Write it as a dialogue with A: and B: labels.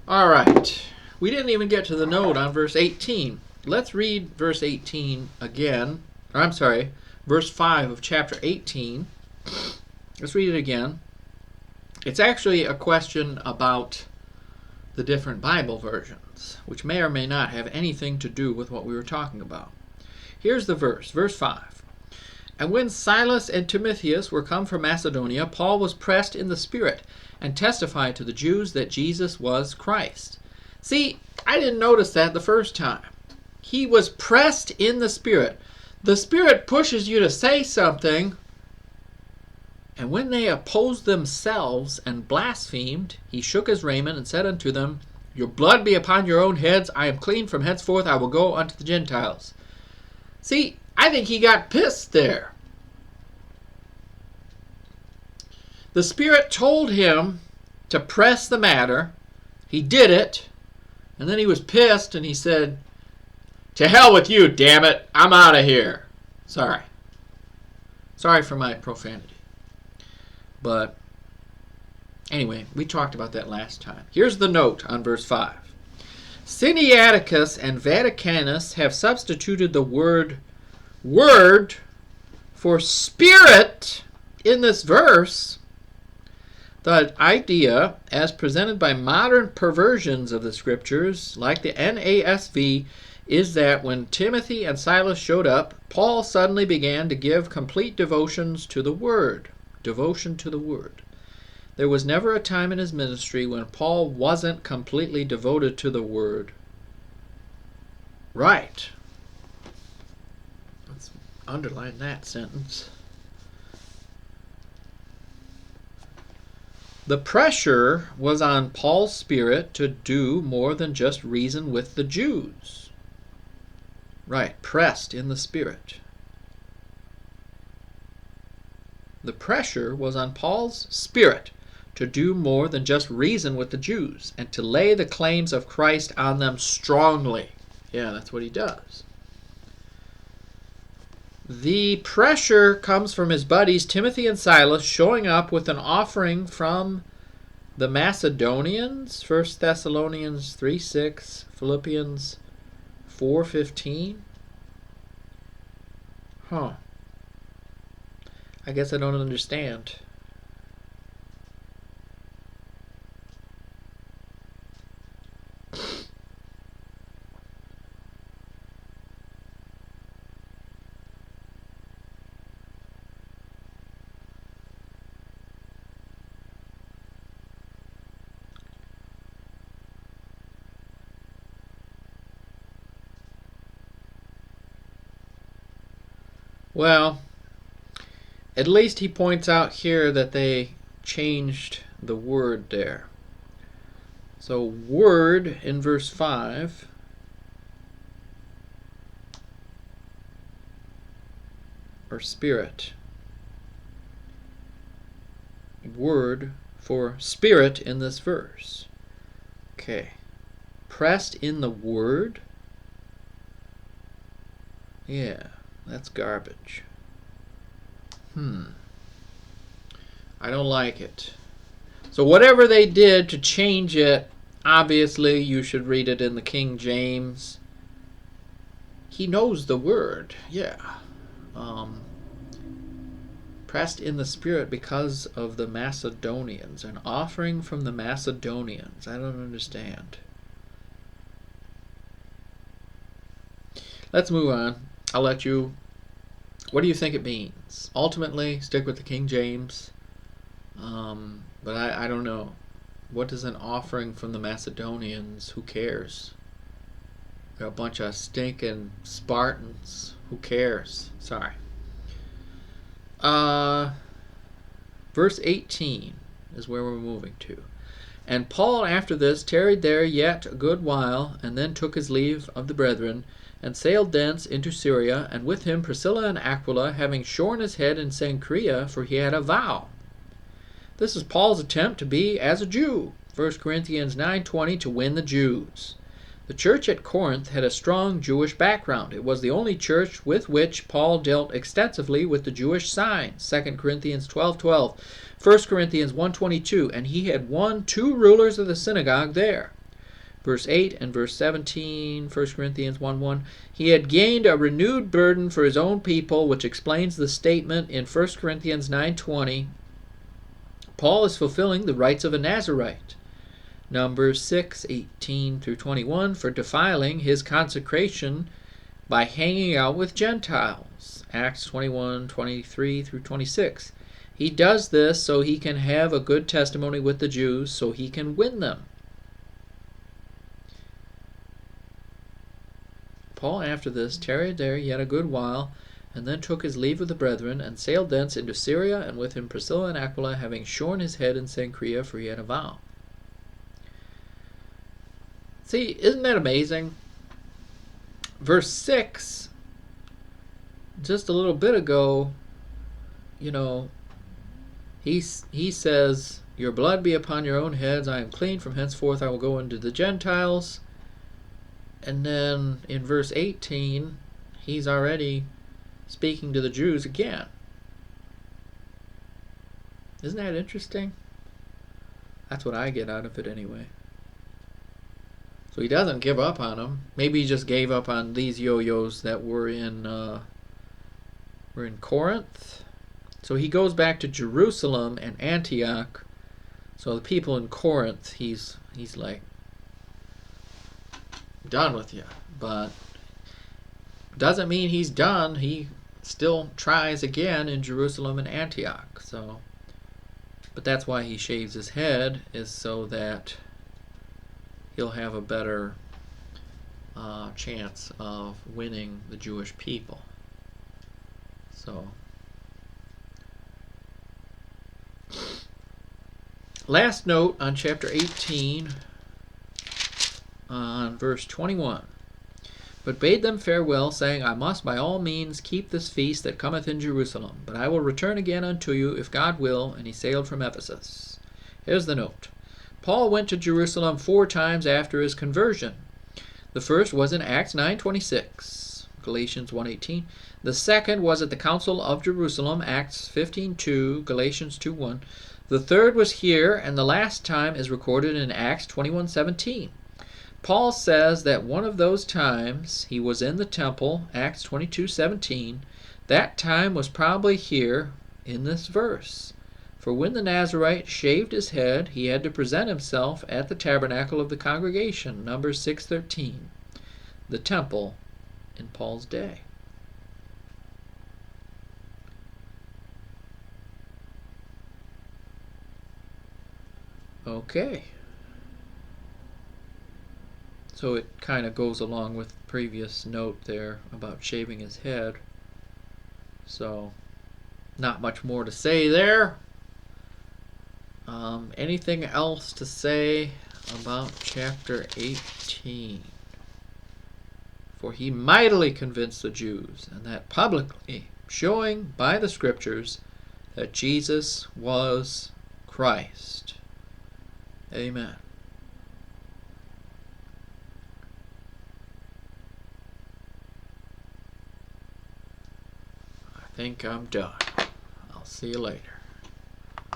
A: All right. We didn't even get to the note on verse 18. Let's read verse 18 again. Or I'm sorry, verse 5 of chapter 18. Let's read it again. It's actually a question about the different Bible versions, which may or may not have anything to do with what we were talking about. Here's the verse, verse 5. And when Silas and Timotheus were come from Macedonia, Paul was pressed in the Spirit, and testified to the Jews that Jesus was Christ. See, I didn't notice that the first time. He was pressed in the Spirit. The Spirit pushes you to say something, and when they opposed themselves and blasphemed, he shook his raiment and said unto them, Your blood be upon your own heads. I am clean from henceforth. I will go unto the Gentiles. See, I think he got pissed there. The Spirit told him to press the matter. He did it. And then he was pissed and he said, To hell with you, damn it. I'm out of here. Sorry. Sorry for my profanity. But anyway, we talked about that last time. Here's the note on verse 5. Sinaiticus and Vaticanus have substituted the word for spirit in this verse. The idea, as presented by modern perversions of the scriptures, like the NASV, is that when Timothy and Silas showed up, Paul suddenly began to give complete devotions to the Word. Devotion to the Word. There was never a time in his ministry when Paul wasn't completely devoted to the Word. Right. Let's underline that sentence. The pressure was on Paul's spirit to do more than just reason with the Jews. Right, pressed in the Spirit. The pressure was on Paul's spirit to do more than just reason with the Jews and to lay the claims of Christ on them strongly. Yeah, that's what he does. The pressure comes from his buddies Timothy and Silas showing up with an offering from the Macedonians, 1 Thessalonians 3:6, Philippians 4:15. I guess I don't understand. Well, at least he points out here that they changed the word there. So word in verse 5 or spirit. Word for spirit in this verse. Okay. Pressed in the word. Yeah, that's garbage. I don't like it. So whatever they did to change it, obviously you should read it in the King James. He knows the word. Yeah. Pressed in the Spirit because of the Macedonians. An offering from the Macedonians. I don't understand. Let's move on. I'll let you... What do you think it means? Ultimately, stick with the King James. But I don't know. What is an offering from the Macedonians? Who cares? They're a bunch of stinking Spartans. Who cares? Sorry. Verse 18 is where we're moving to. And Paul after this tarried there yet a good while, and then took his leave of the brethren, and sailed thence into Syria, and with him Priscilla and Aquila, having shorn his head in Cenchrea, for he had a vow. This is Paul's attempt to be as a Jew. 1 Corinthians 9:20, to win the Jews. The church at Corinth had a strong Jewish background. It was the only church with which Paul dealt extensively with the Jewish signs. 2 Corinthians 12:12, 1 Corinthians 1:22, and he had won 2 rulers of the synagogue there. Verse 8 and verse 17, 1 Corinthians 1:1. He had gained a renewed burden for his own people, which explains the statement in 1 Corinthians 9:20. Paul is fulfilling the rites of a Nazirite. Numbers 6:18 through 21, for defiling his consecration by hanging out with Gentiles. Acts 21:23 through 26. He does this so he can have a good testimony with the Jews, so he can win them. Paul after this tarried there yet a good while, and then took his leave of the brethren, and sailed thence into Syria, and with him Priscilla and Aquila, having shorn his head in Cenchrea, for he had a vow. See, isn't that amazing? Verse 6, just a little bit ago, he says, your blood be upon your own heads, I am clean, from henceforth I will go into the Gentiles. And then in verse 18, he's already speaking to the Jews again. Isn't that interesting? That's what I get out of it anyway. So he doesn't give up on them. Maybe he just gave up on these yo-yos that were in Corinth. So he goes back to Jerusalem and Antioch. So the people in Corinth, he's like, done with you. But doesn't mean he's done. He still tries again in Jerusalem and Antioch. But that's why he shaves his head, is so that he'll have a better chance of winning the Jewish people. So, last note on chapter 18, on verse 21. But bade them farewell, saying, I must by all means keep this feast that cometh in Jerusalem, but I will return again unto you, if God will. And he sailed from Ephesus. Here's the note. Paul went to Jerusalem 4 times after his conversion. The first was in Acts 9:26, Galatians 1:18. The second was at the Council of Jerusalem, Acts 15:2, Galatians 2:1. The third was here, and the last time is recorded in Acts 21:17. Paul says that one of those times he was in the temple, Acts 22:17. That time was probably here in this verse. For when the Nazirite shaved his head, he had to present himself at the tabernacle of the congregation, Numbers 6:13, the temple in Paul's day. Okay. So it kind of goes along with the previous note there about shaving his head. So, not much more to say there. Anything else to say about chapter 18? For he mightily convinced the Jews, and that publicly, showing by the Scriptures that Jesus was Christ. Amen. I think I'm done. I'll see you later.